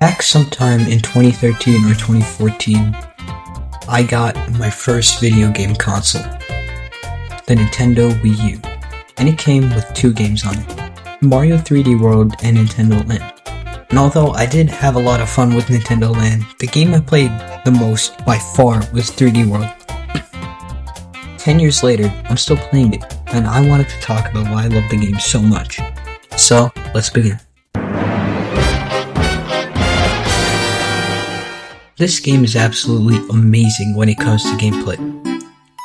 Back sometime in 2013 or 2014, I got my first video game console, the Nintendo Wii U, and it came with two games on it, Mario 3D World and Nintendo Land. And although I did have a lot of fun with Nintendo Land, the game I played the most by far was 3D World. 10 years later, I'm still playing it, and I wanted to talk about why I love the game so much. So, let's begin. This game is absolutely amazing when it comes to gameplay.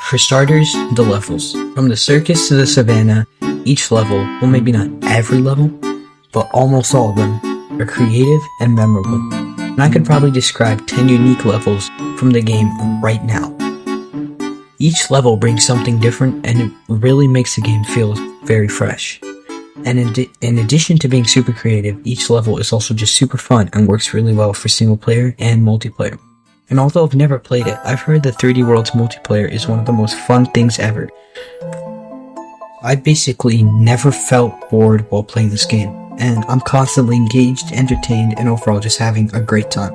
For starters, the levels. From the circus to the savannah, each level, well maybe not every level, but almost all of them, are creative and memorable. And I could probably describe 10 unique levels from the game right now. Each level brings something different and it really makes the game feel very fresh. And in addition to being super creative, each level is also just super fun and works really well for single player and multiplayer. And although I've never played it, I've heard that 3D World's multiplayer is one of the most fun things ever. I basically never felt bored while playing this game, and I'm constantly engaged, entertained, and overall just having a great time.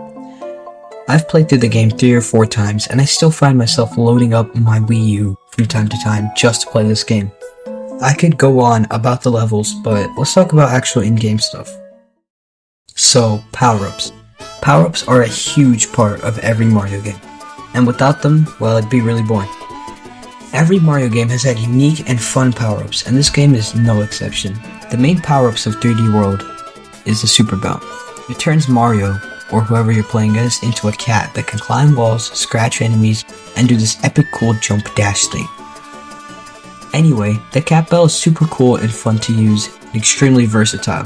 I've played through the game 3 or 4 times, and I still find myself loading up my Wii U from time to time just to play this game. I could go on about the levels, but let's talk about actual in-game stuff. So, power-ups. Power-ups are a huge part of every Mario game, and without them, well, it'd be really boring. Every Mario game has had unique and fun power-ups, and this game is no exception. The main power-ups of 3D World is the Super Bounce. It turns Mario, or whoever you're playing as, into a cat that can climb walls, scratch enemies, and do this epic cool jump dash thing. Anyway, the Cat Bell is super cool and fun to use, and extremely versatile.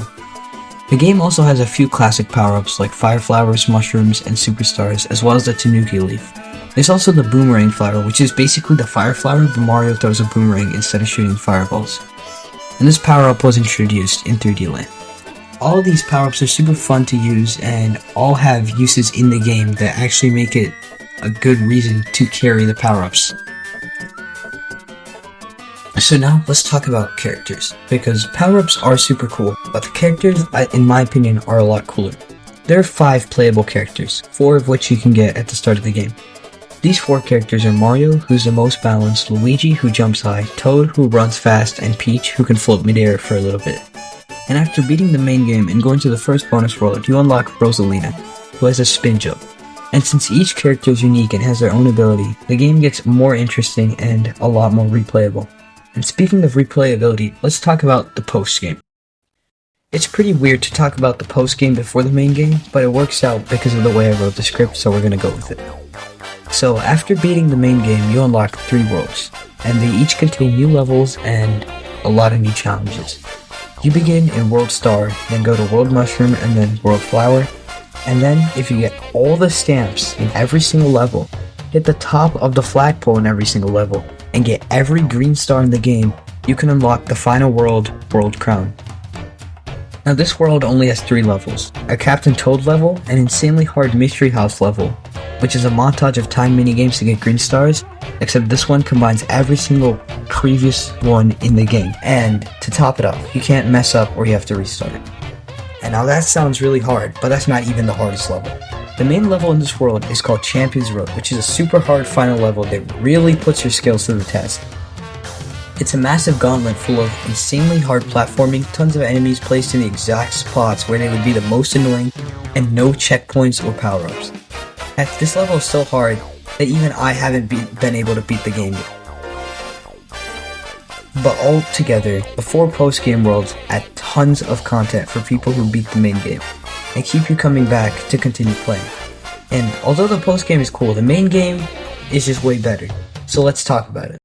The game also has a few classic power-ups like Fire Flowers, Mushrooms, and Superstars, as well as the Tanuki Leaf. There's also the Boomerang Flower, which is basically the Fire Flower, but Mario throws a boomerang instead of shooting fireballs. And this power-up was introduced in 3D Land. All of these power-ups are super fun to use, and all have uses in the game that actually make it a good reason to carry the power-ups. So now, let's talk about characters, because power-ups are super cool, but the characters, in my opinion, are a lot cooler. There are 5 playable characters, 4 of which you can get at the start of the game. These 4 characters are Mario, who's the most balanced, Luigi, who jumps high, Toad, who runs fast, and Peach, who can float midair for a little bit. And after beating the main game and going to the first bonus world, you unlock Rosalina, who has a spin jump. And since each character is unique and has their own ability, the game gets more interesting and a lot more replayable. And speaking of replayability, let's talk about the post-game. It's pretty weird to talk about the post-game before the main game, but it works out because of the way I wrote the script, so we're gonna go with it. So, after beating the main game, you unlock 3 worlds, and they each contain new levels and a lot of new challenges. You begin in World Star, then go to World Mushroom, and then World Flower, and then, if you get all the stamps in every single level, hit the top of the flagpole in every single level, and get every green star in the game, you can unlock the final world, World Crown. Now this world only has 3 levels, a Captain Toad level, an insanely hard Mystery House level, which is a montage of time minigames to get green stars, except this one combines every single previous one in the game, and to top it off, you can't mess up or you have to restart it. And now that sounds really hard, but that's not even the hardest level. The main level in this world is called Champions Road, which is a super hard final level that really puts your skills to the test. It's a massive gauntlet full of insanely hard platforming, tons of enemies placed in the exact spots where they would be the most annoying, and no checkpoints or power-ups. Heck, this level is so hard that even I haven't been able to beat the game yet. But all together, the 4 post-game worlds add tons of content for people who beat the main game, and keep you coming back to continue playing. And although the post-game is cool, the main game is just way better. So let's talk about it.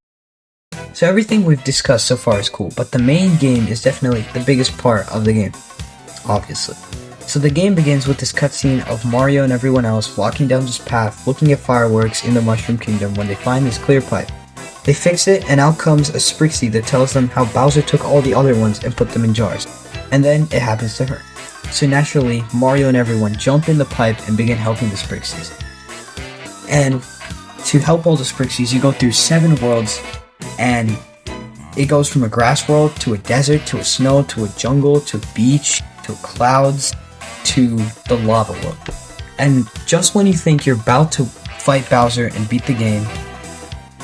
So everything we've discussed so far is cool, but the main game is definitely the biggest part of the game, obviously. So the game begins with this cutscene of Mario and everyone else walking down this path looking at fireworks in the Mushroom Kingdom when they find this clear pipe. They fix it, and out comes a Sprixie that tells them how Bowser took all the other ones and put them in jars. And then it happens to her. So naturally, Mario and everyone jump in the pipe and begin helping the Sprixies. And to help all the Sprixies, you go through 7 worlds, and it goes from a grass world to a desert to a snow to a jungle to a beach to clouds to the lava world. And just when you think you're about to fight Bowser and beat the game,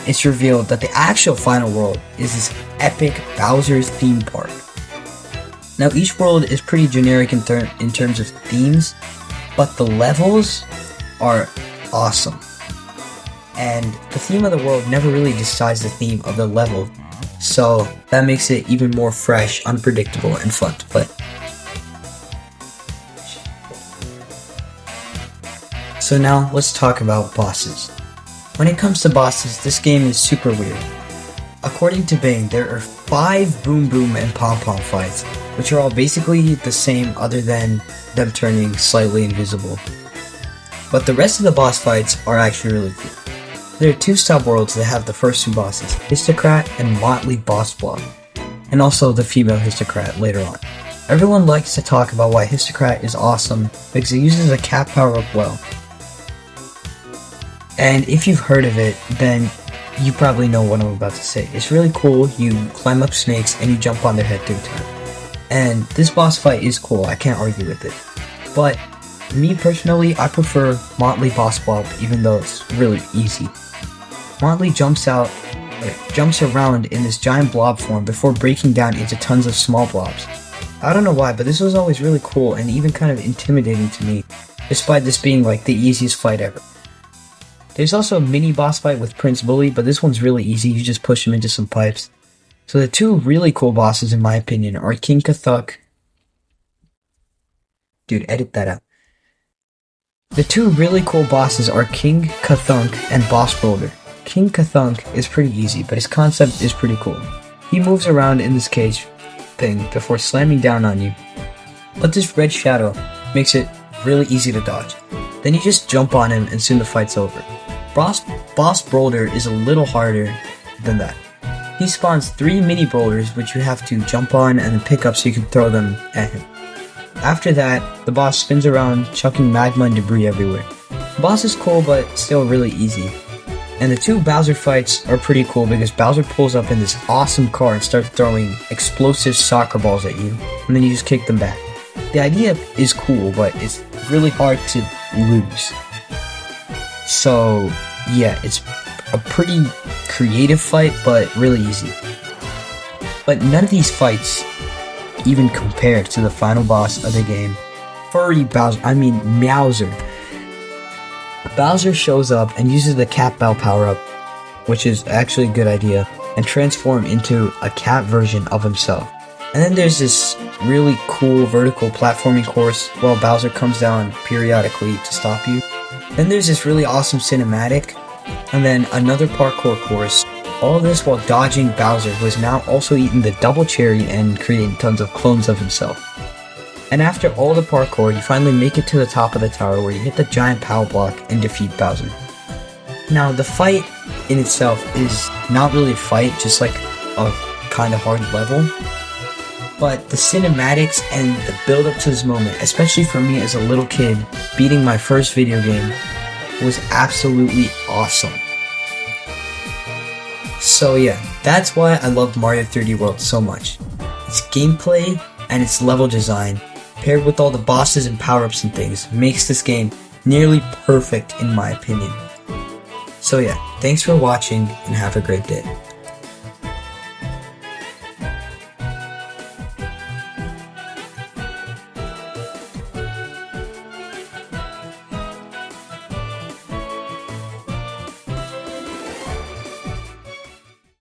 it's revealed that the actual final world is this epic Bowser's theme park. Now each world is pretty generic in terms of themes, but the levels are awesome. And the theme of the world never really decides the theme of the level, so that makes it even more fresh, unpredictable, and fun to play. So now let's talk about bosses. When it comes to bosses, this game is super weird. According to Bing, there are 5 Boom Boom and Pom Pom fights, which are all basically the same other than them turning slightly invisible. But the rest of the boss fights are actually really cool. There are 2 sub-worlds that have the first 2 bosses, Histocrat and Motley Boss Blob, and also the female Histocrat later on. Everyone likes to talk about why Histocrat is awesome because it uses a cat power-up well. And if you've heard of it, then you probably know what I'm about to say. It's really cool. You climb up snakes and you jump on their head 3 times. And this boss fight is cool, I can't argue with it. But me personally, I prefer Motley Boss Blob even though it's really easy. Motley jumps around in this giant blob form before breaking down into tons of small blobs. I don't know why, but this was always really cool and even kind of intimidating to me, despite this being like the easiest fight ever. There's also a mini boss fight with Prince Bully, but this one's really easy, you just push him into some pipes. So the 2 really cool bosses in my opinion are King Cthulhu. Dude, edit that out. The 2 really cool bosses are King Cthulhu and Boss Boulder. King Cthulhu is pretty easy, but his concept is pretty cool. He moves around in this cage thing before slamming down on you, but this red shadow makes it really easy to dodge. Then you just jump on him and soon the fight's over. Boss Boulder is a little harder than that. He spawns 3 mini boulders which you have to jump on and then pick up so you can throw them at him. After that, the boss spins around chucking magma and debris everywhere. The boss is cool but still really easy. And the 2 Bowser fights are pretty cool because Bowser pulls up in this awesome car and starts throwing explosive soccer balls at you, and then you just kick them back. The idea is cool, but it's really hard to lose. So yeah, it's a pretty creative fight, but really easy. But none of these fights even compare to the final boss of the game, Meowser. Bowser shows up and uses the cat bell power-up, which is actually a good idea, and transform into a cat version of himself. And then there's this really cool vertical platforming course while Bowser comes down periodically to stop you. Then there's this really awesome cinematic, and then another parkour course. All this while dodging Bowser, who has now also eaten the double cherry and creating tons of clones of himself. And after all the parkour, you finally make it to the top of the tower where you hit the giant power block and defeat Bowser. Now, the fight in itself is not really a fight, just like a kind of hard level. But the cinematics and the build up to this moment, especially for me as a little kid, beating my first video game, was absolutely awesome. So yeah, that's why I love Mario 3D World so much. Its gameplay and its level design, paired with all the bosses and power-ups and things, makes this game nearly perfect in my opinion. So yeah, thanks for watching and have a great day.